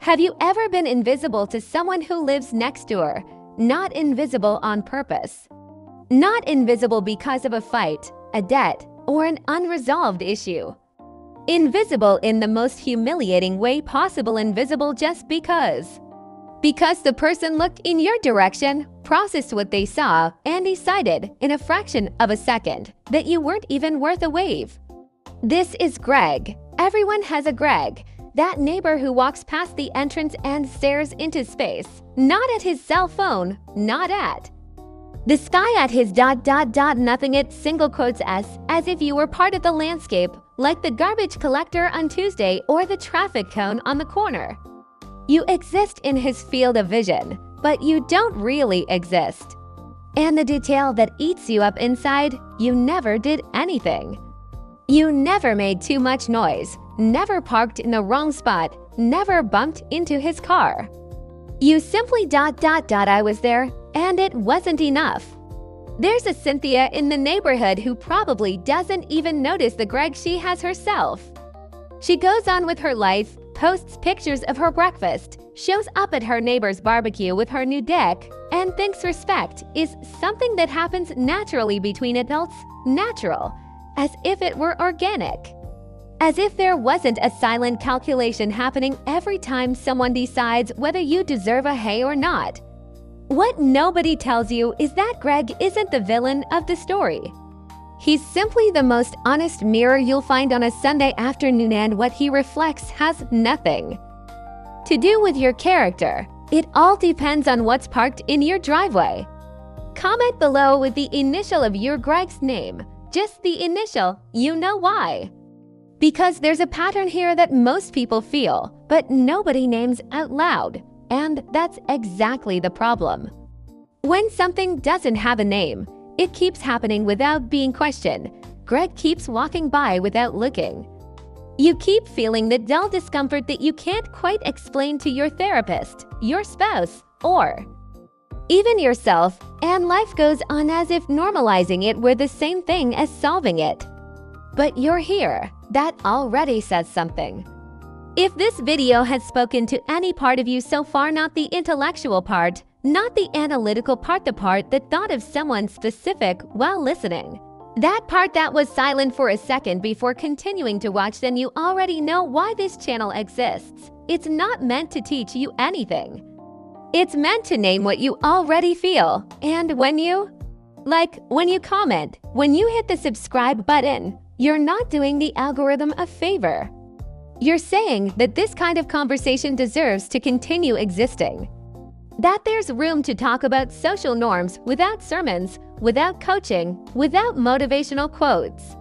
Have you ever been invisible to someone who lives next door? Not invisible on purpose. Not invisible because of a fight, a debt, or an unresolved issue. Invisible in the most humiliating way possible, invisible just because. Because the person looked in your direction, processed what they saw, and decided in a fraction of a second that you weren't even worth a wave. This is Greg. Everyone has a Greg. That neighbor who walks past the entrance and stares into space. Not at his cell phone, not at the sky, at his ... nothing at single quotes s, as if you were part of the landscape, like the garbage collector on Tuesday or the traffic cone on the corner. You exist in his field of vision, but you don't really exist. And the detail that eats you up inside, you never did anything. You never made too much noise, never parked in the wrong spot, never bumped into his car. You simply ... I was there, and it wasn't enough. There's a Cynthia in the neighborhood who probably doesn't even notice the Greg she has herself. She goes on with her life, posts pictures of her breakfast, shows up at her neighbor's barbecue with her new deck, and thinks respect is something that happens naturally between adults, natural, as if it were organic. As if there wasn't a silent calculation happening every time someone decides whether you deserve a hey or not. What nobody tells you is that Greg isn't the villain of the story. He's simply the most honest mirror you'll find on a Sunday afternoon, and what he reflects has nothing to do with your character. It all depends on what's parked in your driveway. Comment below with the initial of your Greg's name. Just the initial, you know why. Because there's a pattern here that most people feel, but nobody names out loud. And that's exactly the problem. When something doesn't have a name, it keeps happening without being questioned. Greg keeps walking by without looking. You keep feeling the dull discomfort that you can't quite explain to your therapist, your spouse, or even yourself, and life goes on as if normalizing it were the same thing as solving it. But you're here. That already says something. If this video has spoken to any part of you so far, not the intellectual part, not the analytical part, the part that thought of someone specific while listening, that part that was silent for a second before continuing to watch, then you already know why this channel exists. It's not meant to teach you anything. It's meant to name what you already feel. And when you comment, when you hit the subscribe button, you're not doing the algorithm a favor. You're saying that this kind of conversation deserves to continue existing. That there's room to talk about social norms without sermons, without coaching, without motivational quotes.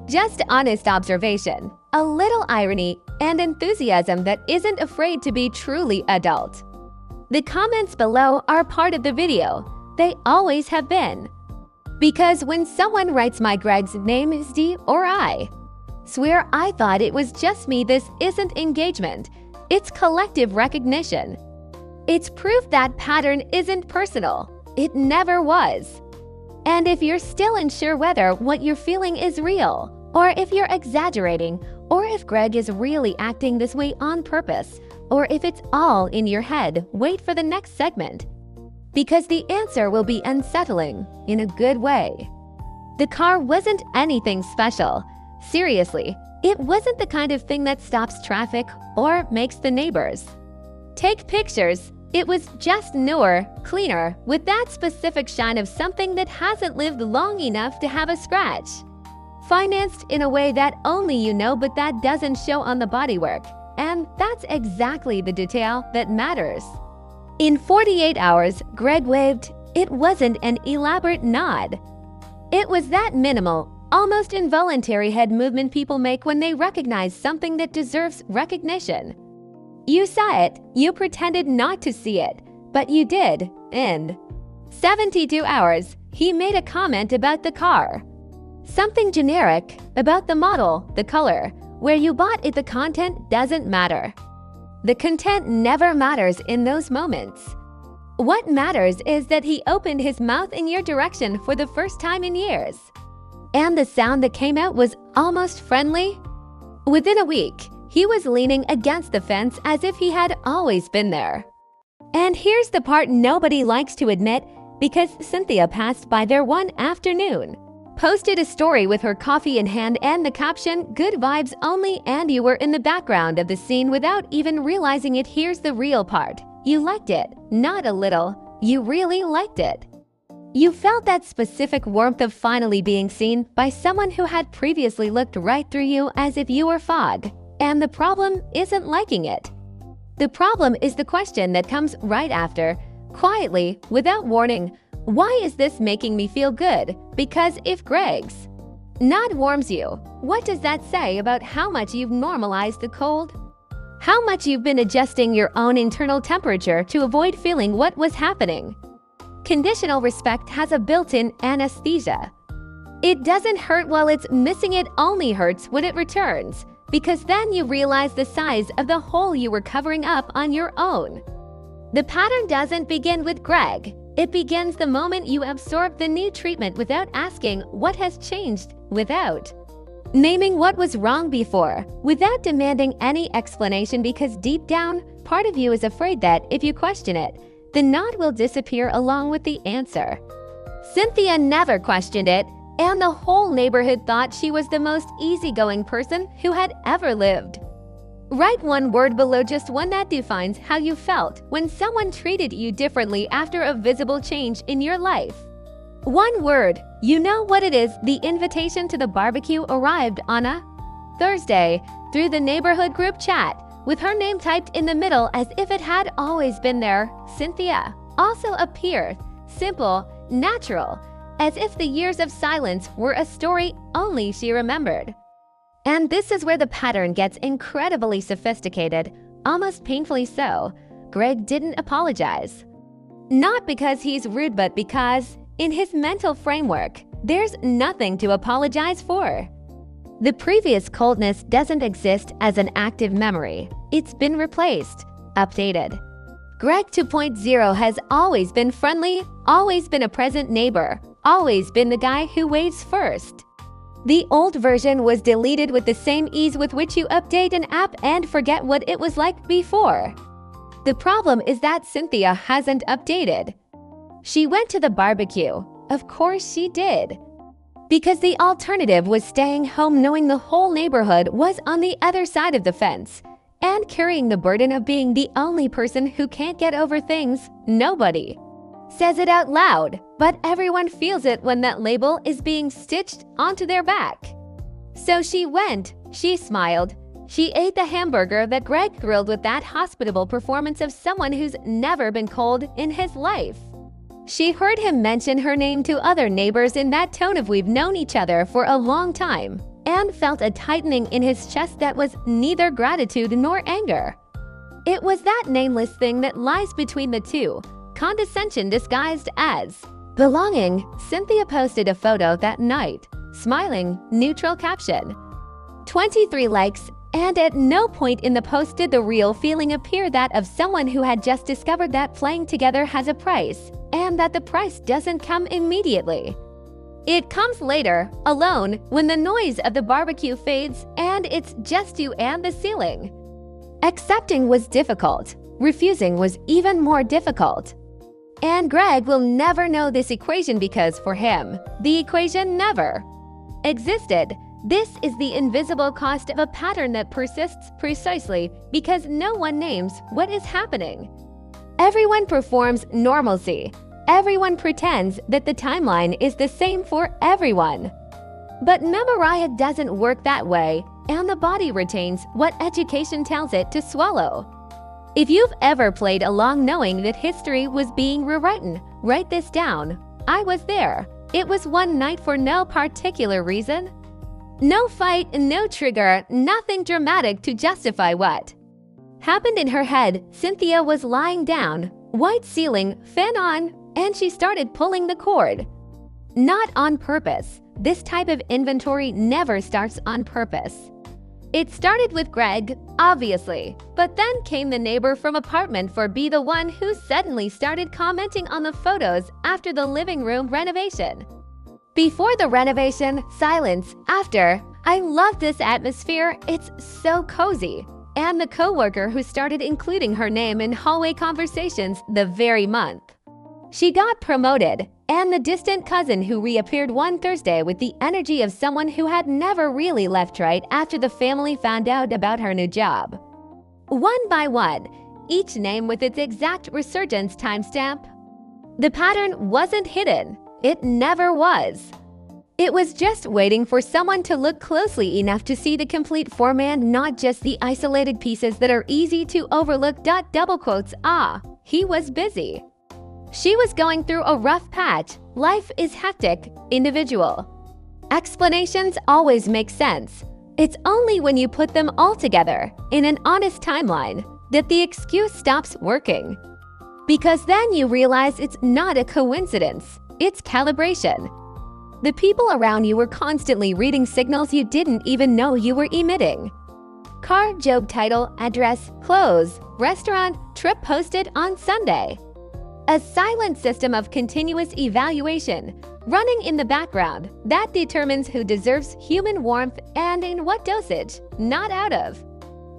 Just honest observation, a little irony, and enthusiasm that isn't afraid to be truly adult. The comments below are part of the video. They always have been. Because when someone writes my Greg's name is D or I, swear I thought it was just me. This isn't engagement. It's collective recognition. It's proof that pattern isn't personal. It never was. And if you're still unsure whether what you're feeling is real, or if you're exaggerating, or if Greg is really acting this way on purpose, or if it's all in your head, wait for the next segment. Because the answer will be unsettling in a good way. The car wasn't anything special. Seriously, it wasn't the kind of thing that stops traffic or makes the neighbors take pictures. It was just newer, cleaner, with that specific shine of something that hasn't lived long enough to have a scratch. Financed in a way that only you know, but that doesn't show on the bodywork. And that's exactly the detail that matters. In 48 hours, Greg waved. It wasn't an elaborate nod. It was that minimal, almost involuntary head movement people make when they recognize something that deserves recognition. You saw it, you pretended not to see it, but you did. In 72 hours, he made a comment about the car. Something generic about the model, the color, where you bought it. The content doesn't matter. The content never matters in those moments. What matters is that he opened his mouth in your direction for the first time in years. And the sound that came out was almost friendly. Within a week, He was leaning against the fence as if he had always been there. And here's the part nobody likes to admit, because Cynthia passed by there one afternoon, posted a story with her coffee in hand and the caption, "Good vibes only," and you were in the background of the scene without even realizing it. Here's the real part. You liked it. Not a little. You really liked it. You felt that specific warmth of finally being seen by someone who had previously looked right through you as if you were fog. And the problem isn't liking it. The problem is the question that comes right after, quietly, without warning. Why is this making me feel good? Because if Greg's not warms you, what does that say about how much you've normalized the cold? How much you've been adjusting your own internal temperature to avoid feeling what was happening? Conditional respect has a built-in anesthesia. It doesn't hurt while it's missing, it only hurts when it returns, because then you realize the size of the hole you were covering up on your own. The pattern doesn't begin with Greg. It begins the moment you absorb the new treatment without asking what has changed, without naming what was wrong before, without demanding any explanation, because deep down, part of you is afraid that if you question it, the knot will disappear along with the answer. Cynthia never questioned it, and the whole neighborhood thought she was the most easygoing person who had ever lived. Write one word below, just one, that defines how you felt when someone treated you differently after a visible change in your life. One word. You know what it is. The invitation to the barbecue arrived on a Thursday through the neighborhood group chat, with her name typed in the middle as if it had always been there. Cynthia also appeared simple, natural, as if the years of silence were a story only she remembered. And this is where the pattern gets incredibly sophisticated, almost painfully so. Greg didn't apologize. Not because he's rude, but because, in his mental framework, there's nothing to apologize for. The previous coldness doesn't exist as an active memory. It's been replaced, updated. Greg 2.0 has always been friendly, always been a present neighbor, always been the guy who waves first. The old version was deleted with the same ease with which you update an app and forget what it was like before. The problem is that Cynthia hasn't updated. She went to the barbecue. Of course she did. Because the alternative was staying home knowing the whole neighborhood was on the other side of the fence and carrying the burden of being the only person who can't get over things. Nobody says it out loud, but everyone feels it when that label is being stitched onto their back. So she went, she smiled, she ate the hamburger that Greg grilled with that hospitable performance of someone who's never been cold in his life. She heard him mention her name to other neighbors in that tone of "we've known each other for a long time," and felt a tightening in his chest that was neither gratitude nor anger. It was that nameless thing that lies between the two, condescension disguised as belonging. Cynthia posted a photo that night, smiling, neutral caption, 23 likes, and at no point in the post did the real feeling appear that of someone who had just discovered that playing together has a price, and that the price doesn't come immediately. It comes later, alone, when the noise of the barbecue fades and it's just you and the ceiling. Accepting was difficult. Refusing was even more difficult. And Greg will never know this equation because for him, the equation never existed. This is the invisible cost of a pattern that persists precisely because no one names what is happening. Everyone performs normalcy. Everyone pretends that the timeline is the same for everyone. But memory doesn't work that way, and the body retains what education tells it to swallow. If you've ever played along knowing that history was being rewritten, write this down. I was there. It was one night for no particular reason. No fight, no trigger, nothing dramatic to justify what happened in her head. Cynthia was lying down, white ceiling, fan on, and she started pulling the cord. Not on purpose. This type of inventory never starts on purpose. It started with Greg, obviously, but then came the neighbor from apartment 4B, the one who suddenly started commenting on the photos after the living room renovation. Before the renovation, silence. After, I love this atmosphere, it's so cozy. And the coworker who started including her name in hallway conversations the very month. She got promoted, and the distant cousin who reappeared one Thursday with the energy of someone who had never really left right after the family found out about her new job. One by one, each name with its exact resurgence timestamp. The pattern wasn't hidden. It never was. It was just waiting for someone to look closely enough to see the complete format, not just the isolated pieces that are easy to overlook. Double quotes, he was busy. She was going through a rough patch. Life is hectic, individual. Explanations always make sense. It's only when you put them all together, in an honest timeline, that the excuse stops working. Because then you realize it's not a coincidence, it's calibration. The people around you were constantly reading signals you didn't even know you were emitting. Car, job title, address, clothes, restaurant, trip posted on Sunday. A silent system of continuous evaluation running in the background that determines who deserves human warmth and in what dosage, not out of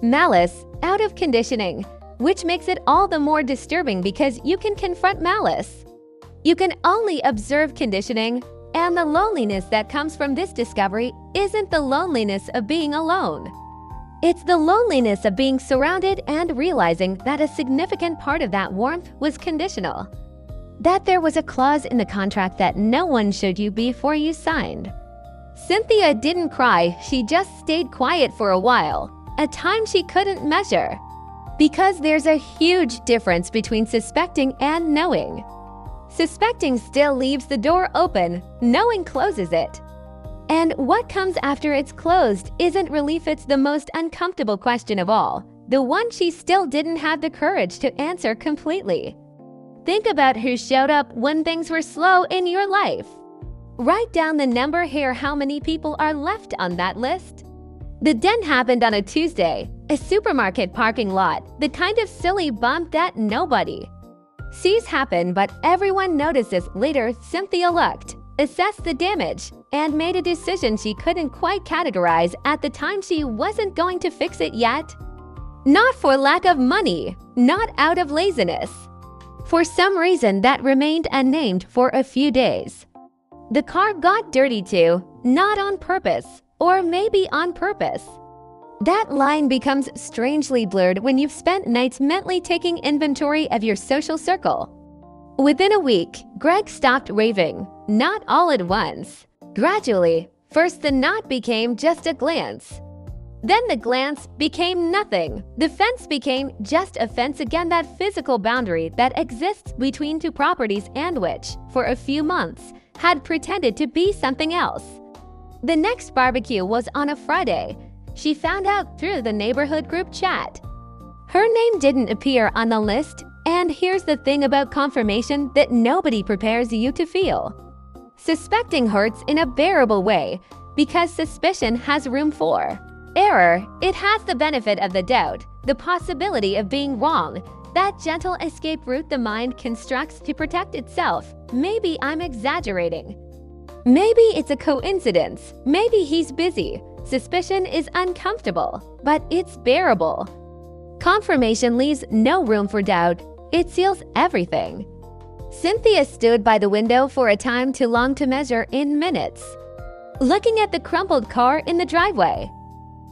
malice, out of conditioning, which makes it all the more disturbing because you can confront malice. You can only observe conditioning, and the loneliness that comes from this discovery isn't the loneliness of being alone. It's the loneliness of being surrounded and realizing that a significant part of that warmth was conditional. That there was a clause in the contract that no one showed you before you signed. Cynthia didn't cry, she just stayed quiet for a while, a time she couldn't measure. Because there's a huge difference between suspecting and knowing. Suspecting still leaves the door open, knowing closes it. And what comes after it's closed isn't relief, it's the most uncomfortable question of all, the one she still didn't have the courage to answer completely. Think about who showed up when things were slow in your life. Write down the number here, how many people are left on that list. The dent happened on a Tuesday, a supermarket parking lot, the kind of silly bump that nobody sees happen, but everyone notices later. Cynthia looked, assessed the damage, and made a decision she couldn't quite categorize at the time. She wasn't going to fix it yet. Not for lack of money, not out of laziness. For some reason that remained unnamed for a few days. The car got dirty too, not on purpose, or maybe on purpose. That line becomes strangely blurred when you've spent nights mentally taking inventory of your social circle. Within a week, Greg stopped raving, not all at once. Gradually, first the not became just a glance. Then the glance became nothing. The fence became just a fence again, that physical boundary that exists between two properties and which, for a few months, had pretended to be something else. The next barbecue was on a Friday. She found out through the neighborhood group chat. Her name didn't appear on the list, and here's the thing about confirmation that nobody prepares you to feel. Suspecting hurts in a bearable way because suspicion has room for error. It has the benefit of the doubt, the possibility of being wrong, that gentle escape route the mind constructs to protect itself. Maybe I'm exaggerating. Maybe it's a coincidence. Maybe he's busy. Suspicion is uncomfortable, but it's bearable. Confirmation leaves no room for doubt. It seals everything. Cynthia stood by the window for a time too long to measure in minutes. Looking at the crumpled car in the driveway.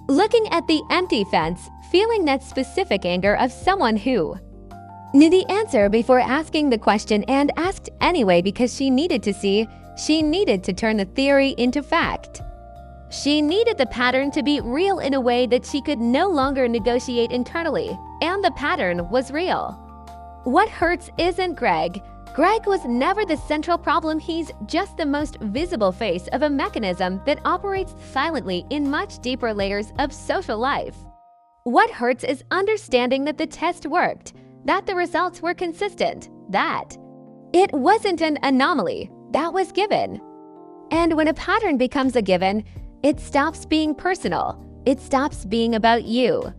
Looking at the empty fence, feeling that specific anger of someone who knew the answer before asking the question and asked anyway because she needed to see, she needed to turn the theory into fact. She needed the pattern to be real in a way that she could no longer negotiate internally, and the pattern was real. What hurts isn't Greg. Greg was never the central problem, he's just the most visible face of a mechanism that operates silently in much deeper layers of social life. What hurts is understanding that the test worked, that the results were consistent, that it wasn't an anomaly, that was given. And when a pattern becomes a given, it stops being personal. It stops being about you.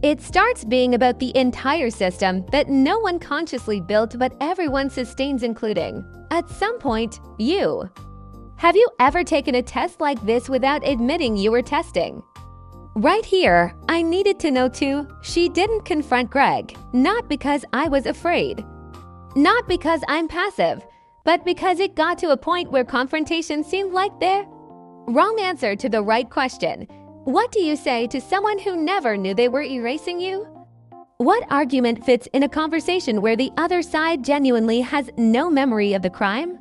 It starts being about the entire system that no one consciously built but everyone sustains, including, at some point, you. Have you ever taken a test like this without admitting you were testing? Right here, I needed to know too, she didn't confront Greg, not because I was afraid. Not because I'm passive, but because it got to a point where confrontation seemed like the wrong answer to the right question. What do you say to someone who never knew they were erasing you? What argument fits in a conversation where the other side genuinely has no memory of the crime?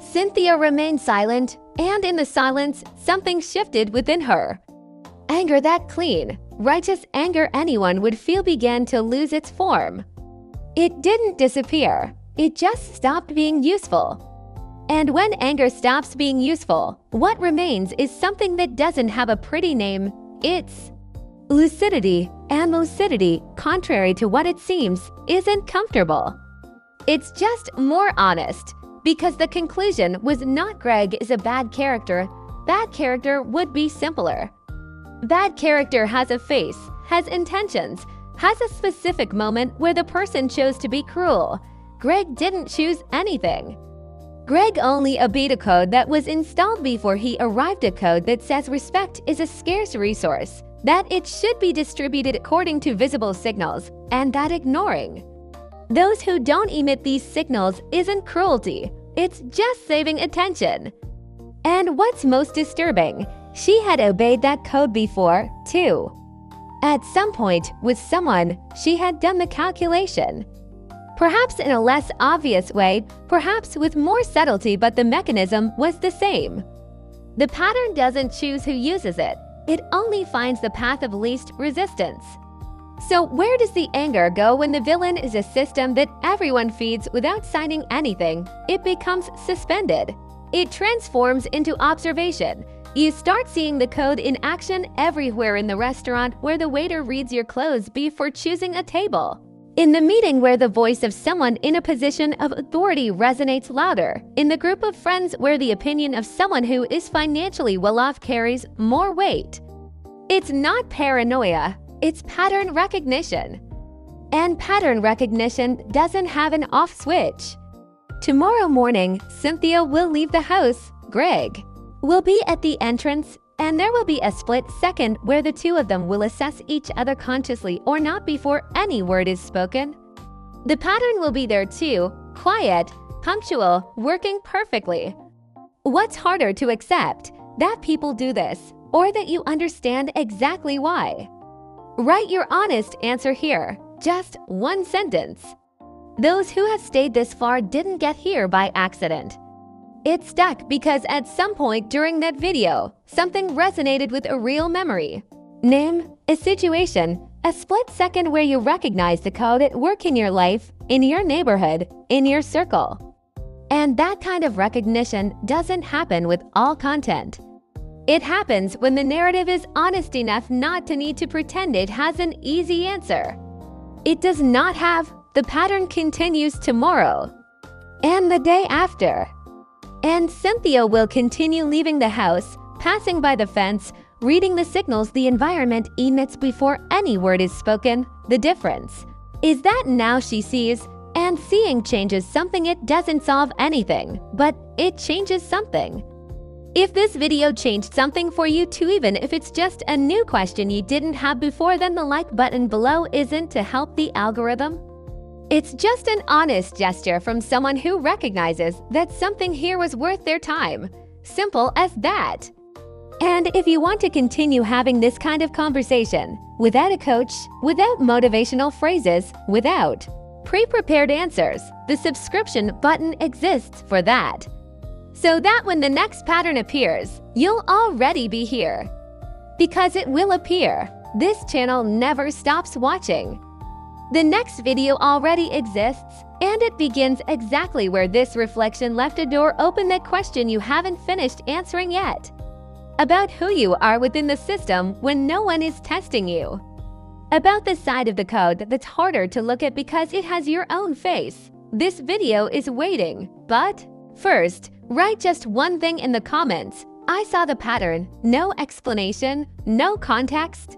Cynthia remained silent, and in the silence, something shifted within her. Anger that clean, righteous anger anyone would feel began to lose its form. It didn't disappear, it just stopped being useful. And when anger stops being useful, what remains is something that doesn't have a pretty name. It's lucidity, and lucidity, contrary to what it seems, isn't comfortable. It's just more honest, because the conclusion was not Greg is a bad character. Bad character would be simpler. Bad character has a face, has intentions, has a specific moment where the person chose to be cruel. Greg didn't choose anything. Greg only obeyed a code that was installed before he arrived at code that says respect is a scarce resource, that it should be distributed according to visible signals, and that ignoring those who don't emit these signals isn't cruelty, it's just saving attention. And what's most disturbing, she had obeyed that code before, too. At some point, with someone, she had done the calculation. Perhaps in a less obvious way, perhaps with more subtlety, but the mechanism was the same. The pattern doesn't choose who uses it, it only finds the path of least resistance. So where does the anger go when the villain is a system that everyone feeds without signing anything? It becomes suspended. It transforms into observation. You start seeing the code in action everywhere, in the restaurant where the waiter reads your clothes before choosing a table. In the meeting where the voice of someone in a position of authority resonates louder. In the group of friends where the opinion of someone who is financially well-off carries more weight. It's not paranoia, it's pattern recognition. And pattern recognition doesn't have an off switch. Tomorrow morning, Cynthia will leave the house. Greg will be at the entrance, and there will be a split second where the two of them will assess each other consciously or not before any word is spoken. The pattern will be there too, quiet, punctual, working perfectly. What's harder to accept? That people do this, or that you understand exactly why? Write your honest answer here, just one sentence. Those who have stayed this far didn't get here by accident. It stuck because at some point during that video, something resonated with a real memory. Name, a situation, a split second where you recognize the code at work in your life, in your neighborhood, in your circle. And that kind of recognition doesn't happen with all content. It happens when the narrative is honest enough not to need to pretend it has an easy answer. It does not have. The pattern continues tomorrow, and the day after. And Cynthia will continue leaving the house, passing by the fence, reading the signals the environment emits before any word is spoken. The difference is that now she sees, and seeing changes something. It doesn't solve anything, but it changes something. If this video changed something for you too, even if it's just a new question you didn't have before, then the like button below isn't to help the algorithm. It's just an honest gesture from someone who recognizes that something here was worth their time. Simple as that. And if you want to continue having this kind of conversation, without a coach, without motivational phrases, without pre-prepared answers, the subscription button exists for that. So that when the next pattern appears, you'll already be here. Because it will appear. This channel never stops watching. The next video already exists, and it begins exactly where this reflection left a door open, that question you haven't finished answering yet. About who you are within the system when no one is testing you. About the side of the code that's harder to look at because it has your own face. This video is waiting, but first, write just one thing in the comments. I saw the pattern, no explanation, no context.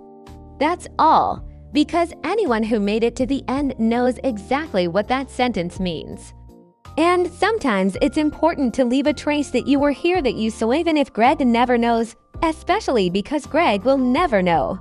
That's all. Because anyone who made it to the end knows exactly what that sentence means. And sometimes it's important to leave a trace that you were here that you saw even if Greg never knows, especially because Greg will never know.